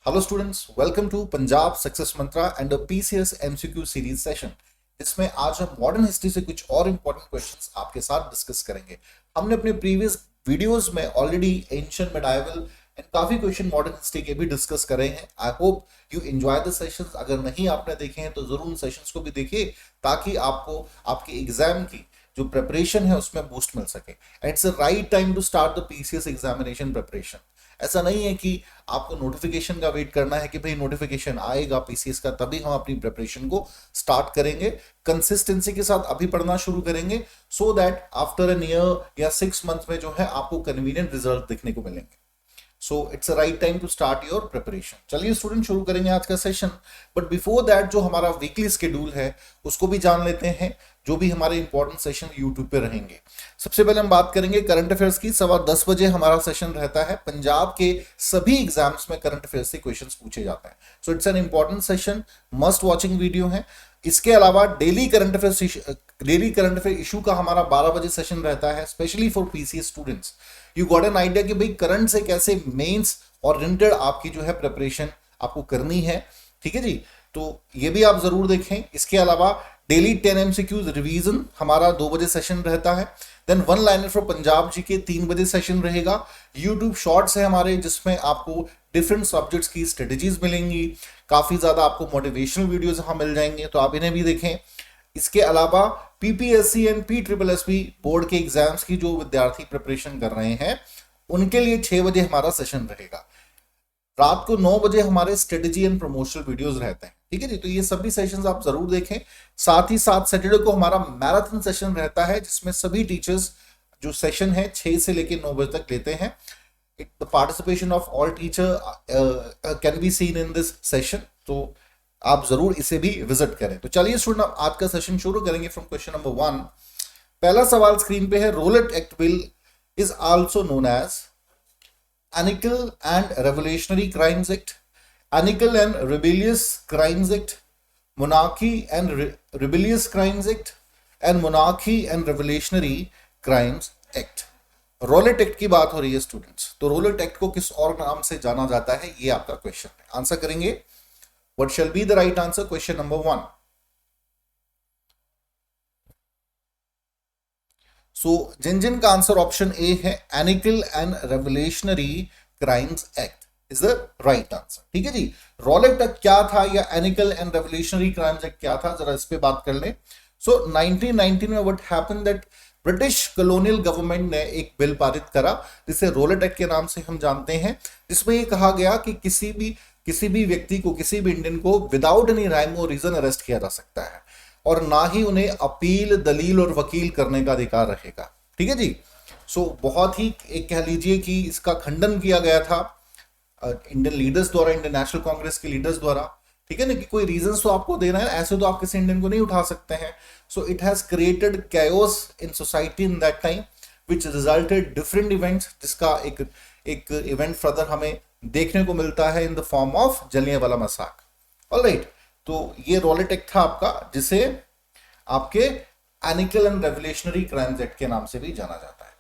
Hello students, welcome to Punjab success mantra and PCS MCQ series session. इसमें आज हम modern history से कुछ और इंपॉर्टेंट क्वेश्चंस आपके साथ डिस्कस करेंगे। हमने अपने प्रीवियस वीडियोस में ऑलरेडी एंशिएंट मेडाइवल एंड काफी क्वेश्चन मॉडर्न हिस्ट्री के भी डिस्कस करे हैं। I hope you enjoy the sessions. अगर नहीं आपने देखे हैं तो जरूर उन सेशंस को भी देखिए ताकि आपको आपके एग्जाम की जो प्रिपरेशन है उसमें बूस्ट मिल सके। And it's the right time to start the PCS examination preparation. ऐसा नहीं है कि आपको नोटिफिकेशन का वेट करना है कि भाई नोटिफिकेशन आएगा पीसीएस का तभी हम अपनी प्रिपरेशन को स्टार्ट करेंगे। कंसिस्टेंसी के साथ अभी पढ़ना शुरू करेंगे so that after an year या 6 मंथ में जो है आपको कन्वीनियंट रिजल्ट देखने को मिलेंगे। So it's a right time to start your preparation. चलिए स्टूडेंट शुरू करेंगे आज का सेशन। बट बिफोर दैट जो हमारा वीकली शेड्यूल है उसको भी जान लेते हैं, जो भी हमारे इंपॉर्टेंट सेशन यूट्यूब पे रहेंगे। सबसे पहले हम बात करेंगे करंट अफेयर्स की। 10:15 हमारा सेशन रहता है। पंजाब के सभी एग्जाम्स में करंट अफेयर्स से क्वेश्चंस पूछे जाते हैं। सो it's an important session, must watching video है। इसके अलावा डेली करंट अफेयर इशू का हमारा 12 बजे सेशन रहता है, specially for PCS students. You got an idea कि भाई करंट से कैसे मेंस ओरिएंटेड आपकी जो है प्रिपरेशन आपको करनी है। ठीक है जी, तो ये भी आप जरूर देखें। इसके अलावा डेली 10 एमसीक्यूज रिवीजन हमारा 2 बजे सेशन रहता है। Then one liner for Punjab ji के 3 बजे सेशन रहेगा। यूट्यूब शॉर्ट्स है हमारे जिसमें आपको डिफरेंट सब्जेक्ट्स की स्ट्रेटेजीज मिलेंगी। काफी ज्यादा आपको मोटिवेशनल वीडियोस यहाँ मिल जाएंगे, तो आप इन्हें भी देखें। इसके अलावा पीपीएससी एंड पीट्रिपलएसपी बोर्ड के एग्जाम्स की जो विद्यार्थी प्रिपरेशन कर रहे हैं उनके लिए 6 बजे हमारा सेशन रहेगा। रात को 9 बजे हमारे स्ट्रेटेजी एंड प्रमोशनल वीडियोस रहते हैं। ठीक है जी, तो ये सभी सेशंस आप जरूर देखें। साथ ही साथ सैटरडे को हमारा मैराथन सेशन रहता है जिसमें सभी टीचर्स जो सेशन है 6 से लेकर 9 बजे तक लेते हैं। The participation of all teacher can be seen in this session, तो आप जरूर इसे भी विजिट करें। तो चलिए स्टूडेंट आज का सेशन शुरू करेंगे फ्रॉम क्वेश्चन नंबर 1। पहला सवाल स्क्रीन पे है। Rowlatt act bill is also known as Anical and Revolutionary Crimes Act, Anical and Rebellious Crimes Act, Monarchy and Rebellious Crimes Act, and Monarchy and Revolutionary Crimes Act। Rowlatt act की बात हो रही है students, तो roulette act को किस और नाम से जाना जाता है ये आपका क्वेश्चन है। आंसर करेंगे what shall be the right answer, question number 1। So जिन का आंसर ऑप्शन ए है, anarchical and revolutionary crimes act is the right answer. ठीक है जी, रोलेट एक्ट क्या था या anarchical and revolutionary crimes act क्या था, जरा इस पे बात कर लें। सो 1919 में what happened that British colonial government ने एक बिल पारित करा जिसे रोलेट एक्ट के नाम से हम जानते हैं, जिसमें ये कहा गया कि किसी भी व्यक्ति को, किसी भी इंडियन को विदाउट एनी राइम और रीजन अरेस्ट किया जा सकता है और ना ही उन्हें अपील, दलील और वकील करने का अधिकार रहेगा। ठीक है जी, सो बहुत ही एक कह लीजिए कि इसका खंडन किया गया था इंडियन लीडर्स द्वारा, इंडियन नेशनल कांग्रेस के लीडर्स द्वारा। ठीक है ना, कि कोई रीजन तो आपको देना है, ऐसे तो आप किसी इंडियन को नहीं उठा सकते हैं। So it has created chaos in society in that time which resulted different events, जिसका एक इवेंट फर्दर हमें देखने को मिलता है in the form of Jallianwala massacre. Alright, तो ये रोलेट एक्ट था आपका, जिसे आपके anarchical and revolutionary crimes act के नाम से भी जाना जाता है।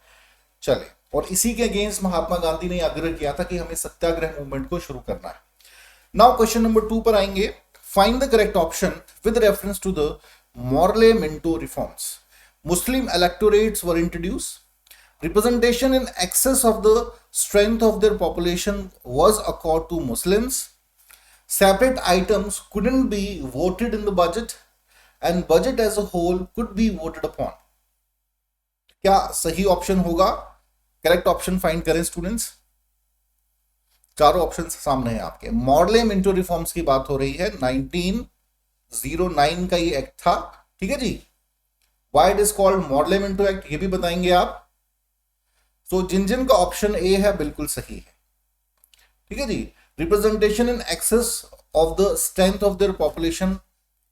चले, और इसी के अगेंस्ट महात्मा गांधी ने आग्रह किया था कि हमें सत्याग्रह मूवमेंट को शुरू करना है। नाउ क्वेश्चन नंबर 2 पर आएंगे। Find the correct option with reference to the Morley Minto reforms. Muslim electorates were introduce, representation in excess of the strength of their population was accorded to Muslims, separate items couldn't be voted in the budget, and budget as a whole could be voted upon। क्या सही option होगा? Correct option find करें students. चारों option सामने हैं आपके। Morley Minto reforms की बात हो रही है, 1909 का ये एक्ट था। ठीक है जी, why it is called Morley Minto act ये भी बताएंगे आप। तो जिन का ऑप्शन ए है बिल्कुल सही है। ठीक है जी, representation in excess of the strength of their population,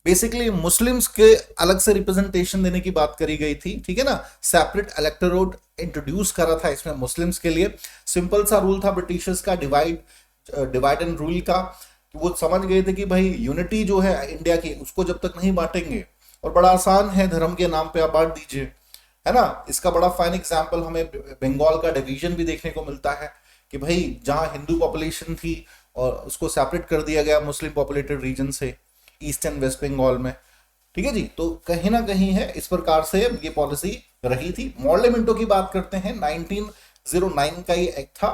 basically Muslims के अलग से रिप्रेजेंटेशन देने की बात करी गई थी। ठीक है ना, सेपरेट इलेक्टोरेट इंट्रोड्यूस करा था इसमें मुस्लिम्स के लिए। सिंपल सा रूल था ब्रिटिशर्स का, डिवाइड एंड रूल का। वो समझ गए थे कि भाई यूनिटी जो है इंडिया की, उसको जब तक नहीं बांटेंगे, और बड़ा आसान है, धर्म के नाम पे आप बांट दीजिए, है ना। इसका बड़ा फाइन एग्जाम्पल हमें बंगाल का डिवीजन भी देखने को मिलता है कि भाई जहां हिंदू पॉपुलेशन थी और उसको सेपरेट कर दिया गया मुस्लिम पॉपुलेटेड रीजन से ईस्ट एंड वेस्ट बंगाल में। ठीक है जी, तो कहीं ना कहीं है इस प्रकार से ये पॉलिसी रही थी। मॉर्ले मिंटो की बात करते हैं, 1909 का ये एक्ट था।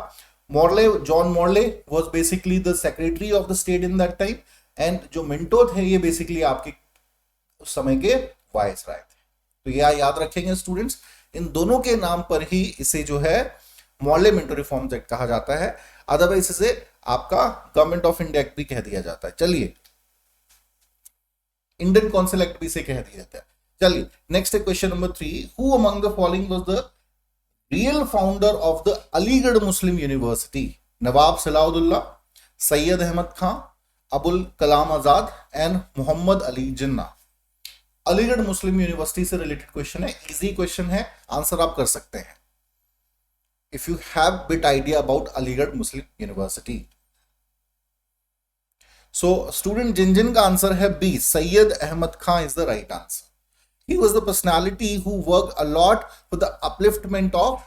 Morley, John Morley was basically the secretary of the state in that time, and जो मिंटो थे ये बेसिकली आपके उस समय के वायसराय थे। तो यह याद रखेंगे स्टूडेंट्स, इन दोनों के नाम पर ही इसे जो है मॉर्ले मिंटो रिफॉर्म्स एक्ट कहा जाता है, अदरवाइज इसे आपका गवर्नमेंट ऑफ इंडिया एक्ट भी कह दिया जाता है। चलिए, इंडियन काउंसिल एक्ट भी इसे कह दिया जाता है। चलिए नेक्स्ट है question number 3, who among the following was the real founder of the Aligarh Muslim university? Nawab Salauddaula, Syed Ahmad Khan, Abul Kalam Azad and Mohammad Ali Jinnah. Aligarh Muslim university से रिलेटेड क्वेश्चन है, इजी क्वेश्चन है, आंसर आप कर सकते हैं if you have bit idea about Aligarh Muslim university. So student जिन का answer है B, Syed Ahmad Khan is the right answer. He was the personality who worked a lot for the upliftment of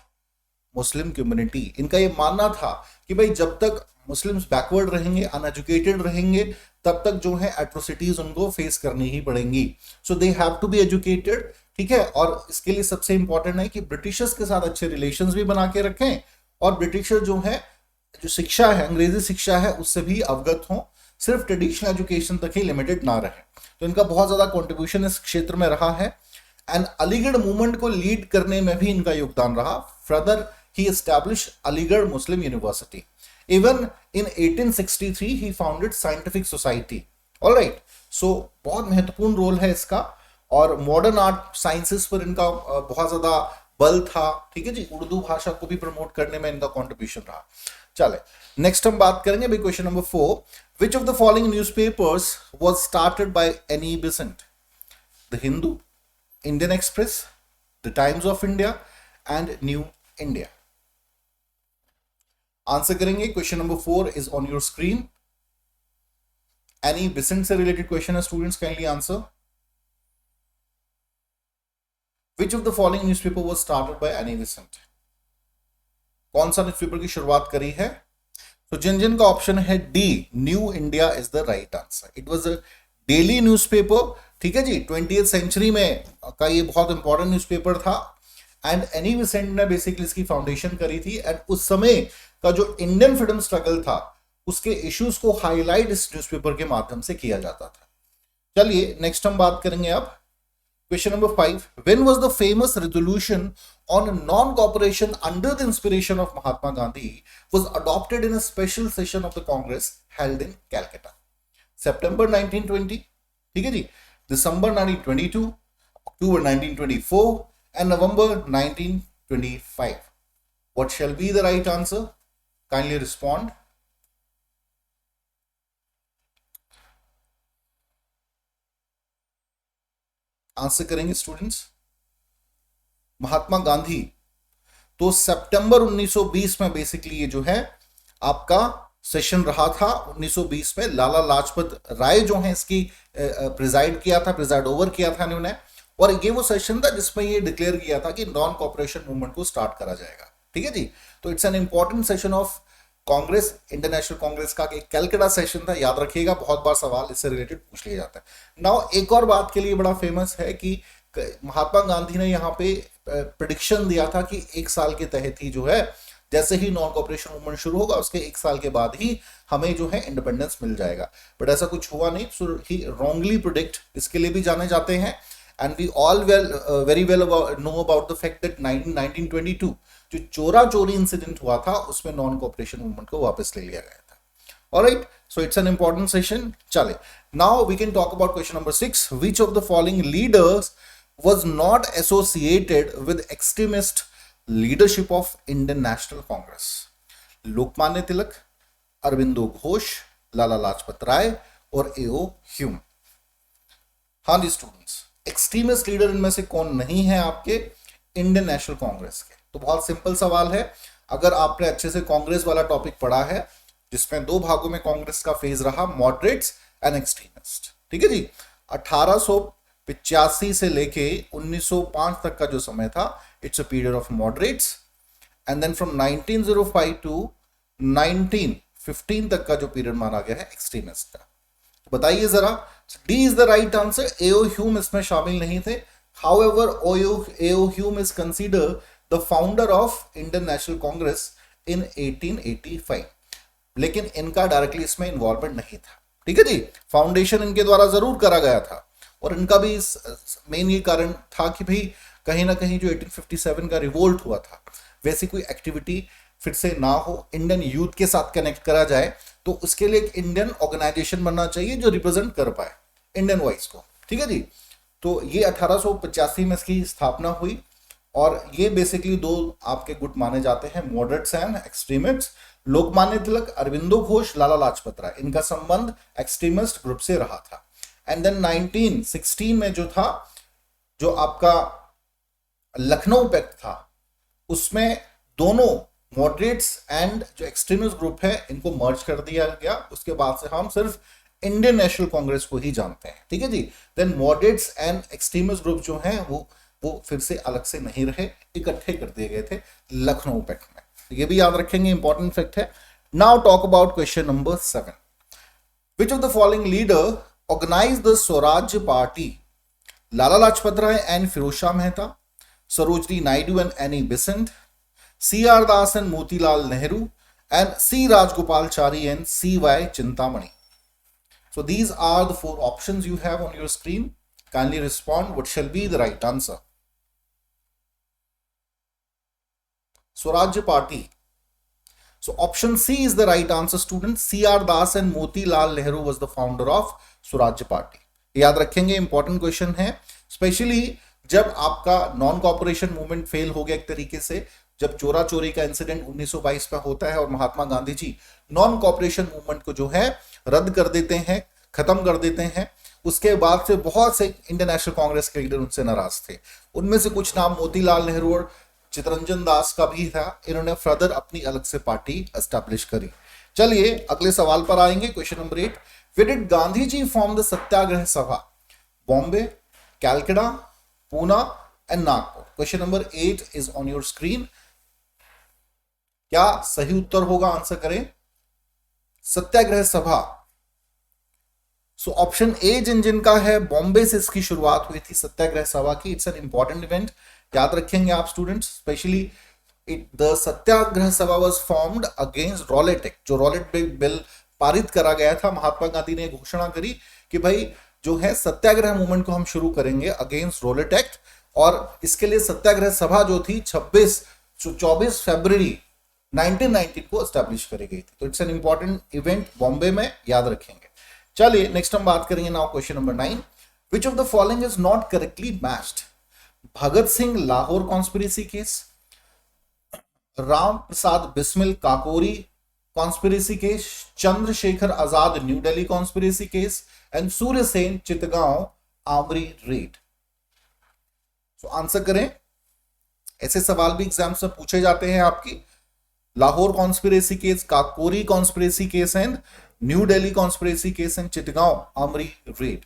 Muslim community. इनका ये मानना था कि भाई जब तक मुस्लिम्स बैकवर्ड रहेंगे, अनएजुकेटेड रहेंगे, तब तक जो है एट्रोसिटीज उनको फेस करनी ही पड़ेंगी। So they have to be educated. ठीक है, और इसके लिए सबसे इंपॉर्टेंट है कि ब्रिटिशर्स के साथ अच्छे रिलेशंस भी बना के रखें, और ब्रिटिशर जो है, जो शिक्षा है, अंग्रेजी शिक्षा है, उससे भी अवगत हों, सिर्फ ट्रेडिशनल एजुकेशन तक ही लिमिटेड ना रहे। तो इनका बहुत ज्यादा कंट्रीब्यूशन इस क्षेत्र में रहा है, एंड अलीगढ़ मूवमेंट को लीड करने में भी इनका योगदान रहा। Further he established Aligarh Muslim university. Even in 1863 he founded scientific society. Alright, so बहुत महत्वपूर्ण रोल है इसका, और मॉडर्न आर्ट साइंसेस पर इनका बहुत ज्यादा बल था। ठीक है जी, उर्दू भाषा को भी प्रमोट करने में इनका कॉन्ट्रीब्यूशन रहा। चले नेक्स्ट हम बात करेंगे भाई question number 4, which of the following newspapers was started by Annie Besant? The Hindu, Indian Express, The Times of India and New India. Answer करेंगे, question number 4 is on your screen. Annie Besant से related question है students, kindly answer. Which of the following newspaper was started by Annie Besant? कौन सा newspaper की शुरुआत करी है? तो जिन का ऑप्शन है D, new India is the right answer. It was a daily newspaper. ठीक है जी, 20th सेंचुरी में का ये बहुत इंपॉर्टेंट न्यूज़पेपर था, एंड एनी बेसेंट ने बेसिकली इसकी फाउंडेशन करी थी, एंड उस समय का जो इंडियन फ्रीडम स्ट्रगल था उसके इश्यूज को हाईलाइट इस न्यूज़पेपर के माध्यम से किया जाता था। चलिए नेक्स्ट हम बात करेंगे अब question number 5, when was the famous resolution on non-cooperation under the inspiration of Mahatma Gandhi was adopted in a special session of the Congress held in Calcutta? September 1920, ठीक है जी, December 1922, October 1924 and November 1925. What shall be the right answer? Kindly respond. Answer करेंगे students. Mahatma Gandhi तो सितंबर 1920 में basically ये जो है आपका session रहा था। 1920 में लाला लाजपत राय जो है इसकी प्रिजाइड ओवर किया था इन्होंने, और ये वो सेशन था जिसमें ये डिक्लेयर किया था कि नॉन कॉपरेशन मूवमेंट को स्टार्ट करा जाएगा। ठीक है जी, तो it's an important session of Congress, international Congress का एक कैलकाटा सेशन था, याद रखिएगा, बहुत बार सवाल इससे रिलेटेड पूछ लिया जाता है। नाउ एक और बात के लिए बड़ा फेमस है कि महात्मा गांधी ने यहाँ पे प्रेडिक्शन दिया था कि 1 साल के तहत ही जो है, जैसे ही नॉन कॉपरेशन मूवमेंट शुरू होगा उसके 1 साल के बाद ही हमें जो है इंडिपेंडेंस मिल जाएगा, बट ऐसा कुछ हुआ नहीं। सो ही रॉन्गली प्रेडिक्ट इसके लिए भी जाने जाते हैं, and we all very well know about the fact that 1922 जो चोरा चोरी इंसिडेंट हुआ था उसमें नॉन कॉपरेशन मूवमेंट को वापस ले लिया गया था। Alright, so it's an important session. चले now we can talk about question number 6, which of the following leaders was not associated with extremist leadership of Indian National Congress? Lokmanya Tilak, Aurobindo Ghosh, Lala Lajpat Rai और AO Hume. हाँ जी students, extremist leader इनमें से कौन नहीं है आपके Indian National Congress के? तो बहुत सिंपल सवाल है, अगर आपने अच्छे से कांग्रेस वाला टॉपिक पढ़ा है जिसमें 2 भागों में कांग्रेस का फेज रहा, मॉडरेट्स एंड एक्सट्रीमिस्ट। ठीक है जी, 1885 से लेके 1905 तक का जो समय था, it's a period of moderates, and then from 1905 to 19 1915 तक का जो पीरियड माना गया है एक्सट्रीमिस्ट का। तो बताइए जरा, D is the right answer. AO Hume इसमें शामिल नहीं थे। However AO Hume is consider the founder of Indian National Congress in 1885, लेकिन इनका डायरेक्टली इसमें इन्वॉल्वमेंट नहीं था। ठीक है जी, फाउंडेशन इनके द्वारा जरूर करा गया था, और इनका भी मेन ये कारण था कि भाई कहीं ना कहीं जो 1857 का रिवोल्ट हुआ था वैसी कोई एक्टिविटी फिर से ना हो, इंडियन यूथ के साथ कनेक्ट करा जाए, तो उसके लिए एक इंडियन ऑर्गेनाइजेशन बनना चाहिए जो रिप्रेजेंट कर पाए इंडियन वॉइस को। ठीक है जी, तो ये 1885 में इसकी स्थापना हुई, और ये बेसिकली दो आपके गुट माने जाते हैं, moderates and extremists. Lokmanya Tilak, Aurobindo Ghosh, Lala Lajpat राय, इनका संबंध एक्सट्रीमिस्ट ग्रुप से रहा था। एंड देन 1916 में जो था, जो आपका लखनऊ पैक्ट था, उसमें दोनों मॉडरेट्स एंड जो एक्सट्रीमिस्ट ग्रुप है इनको मर्ज कर दिया गया। उसके बाद से हम सिर्फ इंडियन नेशनल कांग्रेस को ही जानते हैं। ठीक है जी, then moderates and extremist group जो हैं वो फिर से अलग से नहीं रहे, इकट्ठे कर दिए गए थे लखनऊ पैक्ट में। ये भी याद रखेंगे, इंपॉर्टेंट फैक्ट है। Now talk about question number 7। Which of the following leader organize the Swarajya party? Lala Lajpat Rai and Firoz Shah Mehta, Sarojini Naidu and Annie Besant, CR Das and Motilal Nehru, and C Rajgopalachari and CY Chintamani. So these are the 4 options you have on your screen. Kindly respond what shall be the right answer. Swarajya Party. So option C is the right answer, students. CR Das and Motilal Nehru was the founder of Swarajya Party. याद रखेंगे, important question है, specially जब आपका non corporation movement fail हो गया एक तरीके से, जब चोरा चोरी का इंसिडेंट 1922 में होता है और Mahatma Gandhi ji non corporation movement को जो है रद्द कर देते हैं, खत्म कर देते हैं। उसके बाद से बहुत से इंडियन नेशनल कांग्रेस के लीडर उनसे नाराज थे। उनमें से कुछ नाम मोतीलाल नेहरू और चितरंजन दास का भी था। इन्होंने फर्दर अपनी अलग से पार्टी एस्टैब्लिश करी। चलिए अगले सवाल पर आएंगे, question number 8। Where did Gandhi ji form the Satyagraha Sabha? Bombay, Calcutta, Poona and Nagpur. Question number 8 is on your screen. क्या सही उत्तर होगा? आंसर करें। सत्याग्रह सभा, सो ऑप्शन ए जिनका है, बॉम्बे से इसकी शुरुआत हुई थी सत्याग्रह सभा की। इट्स एन इंपॉर्टेंट इवेंट, याद रखेंगे आप स्टूडेंट्स। स्पेशली द सत्याग्रह सभा was formed against Rowlatt act. जो रॉलेट बिल पारित करा गया था, महात्मा गांधी ने घोषणा करी कि भाई जो है सत्याग्रह मूवमेंट को हम शुरू करेंगे अगेंस्ट रॉलेट एक्ट, और इसके लिए सत्याग्रह सभा जो थी 24 फरवरी 1919 को एस्टैब्लिश करी गई थी। तो it's an important event Bombay में, याद रखेंगे। चलिए नेक्स्ट हम बात करेंगे now question number 9। Which of the following is not correctly matched? Bhagat Singh Lahore conspiracy case, Ram Prasad Bismil Kakori conspiracy case, Chandrashekhar Azad New Delhi conspiracy case, and Surya Sen Chittagong armoury raid. तो आंसर करें। ऐसे सवाल भी एग्जाम से पूछे जाते हैं आपकी। Lahore conspiracy case, Kakori conspiracy case and New Delhi conspiracy case and Chittagong armoury raid.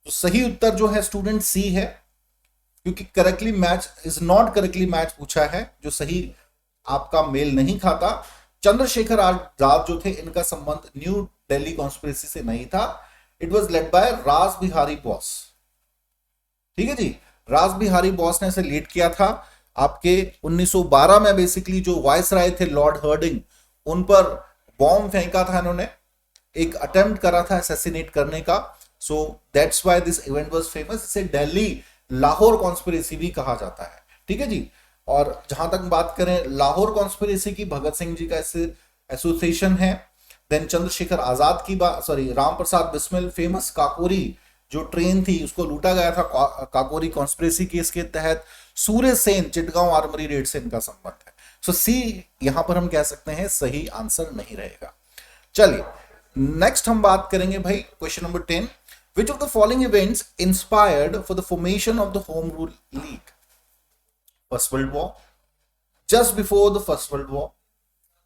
तो सही उत्तर जो है स्टूडेंट सी है, क्योंकि correctly match is not correctly match पूछा है, जो सही आपका मेल नहीं खाता। चंद्रशेखर आजाद जो थे, इनका संबंध न्यू दिल्ली कॉन्स्पिरेसी से नहीं था। इट वॉज लेड बाय रास बिहारी बोस। ठीक है जी, रास बिहारी बोस ने इसे लीड किया था। आपके 1912 में बेसिकली जो वाइस राय थे लॉर्ड हर्डिंग, उन पर बॉम्ब फेंका था इन्होंने, एक अटेम्प्ट करा था असैसिनेट करने का। So that's why this event was famous. इसे दिल्ली लाहौर कॉन्स्पिरेसी भी कहा जाता है। ठीक है जी, और जहां तक बात करें लाहौर कॉन्स्पिरेसी की, भगत सिंह जी का इससे एसोसिएशन है। देन चंद्रशेखर आजाद की बात, सॉरी राम प्रसाद बिस्मिल, फेमस काकोरी जो ट्रेन थी उसको लूटा गया था काकोरी कॉन्स्पिरेसी केस के तहत। सूर्य सेन चिटगांव आर्मरी रेड से इनका संबंध है। सो सी यहां पर हम कह सकते हैं सही आंसर नहीं रहेगा। चलिए नेक्स्ट हम बात करेंगे भाई question number 10। Which of the following events inspired for the formation of the home rule league? First world war, just before the first world war,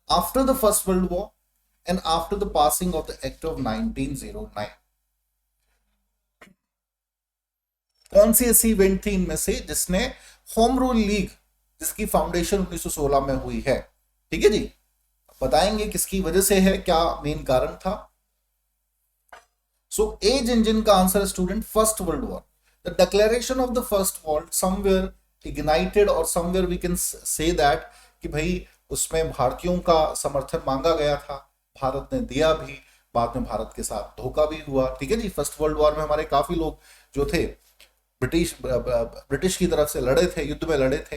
after the first world war, and after the passing of the act of 1909। कौन सी ऐसी event थी इनमें से जिसने home rule league, जिसकी foundation 1916 में हुई है? ठीक है जी, बताएंगे किसकी वजह से है, क्या मेन कारण था। सो एज इंजन का आंसर है student first world war. The declaration of the first world somewhere ignited और somewhere we can say that कि भाई उसमें भारतीयों का समर्थन मांगा गया था, भारत ने दिया भी, बाद में भारत के साथ धोखा भी हुआ। ठीक है जी, फर्स्ट वर्ल्ड वॉर में हमारे काफी लोग जो थे ब्रिटिश की तरफ से लड़े थे, युद्ध में लड़े थे।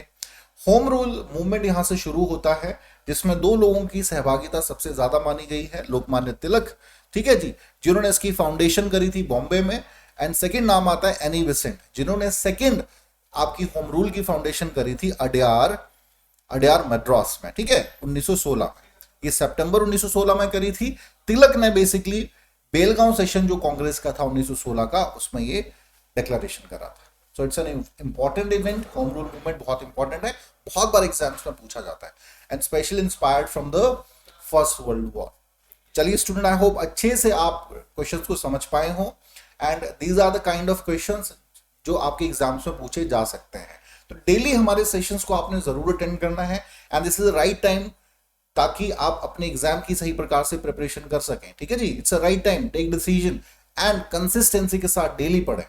होम रूल मूवमेंट यहां से शुरू होता है, जिसमें दो लोगों की सहभागिता सबसे ज्यादा मानी गई है, लोकमान्य तिलक, ठीक है जी, जिन्होंने इसकी फाउंडेशन करी थी बॉम्बे में, एंड सेकंड नाम आता है एनी बेसेंट, जिन्होंने सेकंड आपकी होम रूल की फाउंडेशन करी थी अड्यार मद्रास में, ठीक है, 1916 में। ये सितंबर 1916 में करी थी। तिलक ने बेसिकली बेलगांव सेशन जो कांग्रेस का था 1916 का, उसमें ये डिक्लेरेशन करा था। So it's an important event. Home rule movement बहुत इंपॉर्टेंट है, बहुत बार एग्जाम्स में पूछा जाता है, एंड specially inspired from the first world war. चलिए स्टूडेंट, आई होप अच्छे से आप क्वेश्चंस को समझ पाए हो, and these are the kind of questions जो आपके एग्जाम्स में पूछे जा सकते हैं। तो डेली हमारे सेशंस को आपने जरूर अटेंड करना है, and this is the right time, ताकि आप अपने एग्जाम की सही प्रकार से प्रिपरेशन कर सकें। ठीक है जी, it's a right time, take decision and consistency के साथ डेली पढ़ें,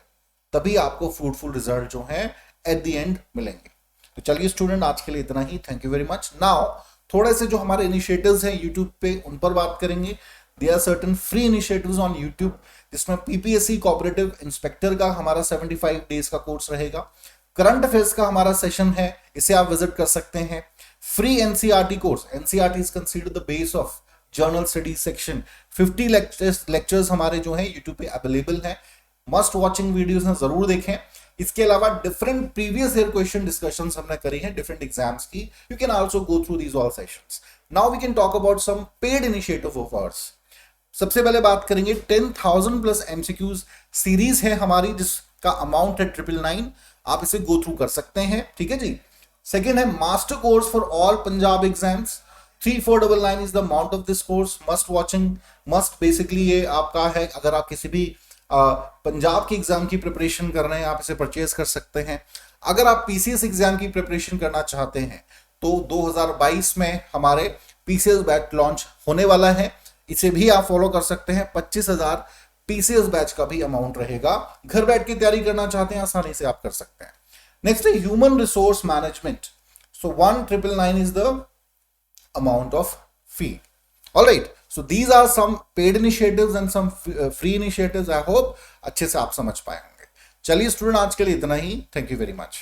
तभी आपको फ्रूटफुल रिजल्ट जो है एट द एंड मिलेंगे। तो चलिए स्टूडेंट, आज के लिए इतना ही। Thank you very much. Now थोड़े से जो हमारे इनिशिएटिव्स हैं यूट्यूब पे, उन पर बात करेंगे। There are certain free initiatives on YouTube, जिसमें पीपीएससी कोऑपरेटिव इंस्पेक्टर का हमारा 75 डेज का कोर्स रहेगा। करंट अफेयर्स का हमारा सेशन है, इसे आप विजिट कर सकते हैं। Free NCERT course, NCERT is considered the base of journal studies section. 50 lectures हमारे जो है यूट्यूब पे अवेलेबल हैं, मस्ट वॉचिंग वीडियोस हैं, जरूर देखें। इसके अलावा different previous year question discussions हमने करी हैं डिफरेंट एग्जाम्स की, you can also go through these all sessions. Now we can talk about some paid initiative of ours. सबसे पहले बात करेंगे 10,000 प्लस एमसीक्यूज सीरीज है हमारी, जिसका अमाउंट है 999। आप इसे गो थ्रू कर सकते हैं, ठीक है जी। सेकेंड है master course for all Punjab exams, 3499 is the amount of this course. Must watching, must basically ये आपका है, अगर आप किसी भी पंजाब की एग्जाम की प्रिपरेशन कर रहे हैं, आप इसे परचेज कर सकते हैं। अगर आप पीसीएस एग्जाम की प्रिपरेशन करना चाहते हैं तो 2022 में हमारे पीसीएस बैच लॉन्च होने वाला है, इसे भी आप फॉलो कर सकते हैं। 25,000 पीसीएस बैच का भी अमाउंट रहेगा। घर बैठ के तैयारी करना चाहते हैं, आसानी से आप कर सकते हैं। नेक्स्ट है human resource management, so 1999 is the amount of fee. All right, so these are some paid initiatives and some free initiatives. I hope अच्छे से आप समझ पाए होंगे। चलिए स्टूडेंट, आज के लिए इतना ही। Thank you very much.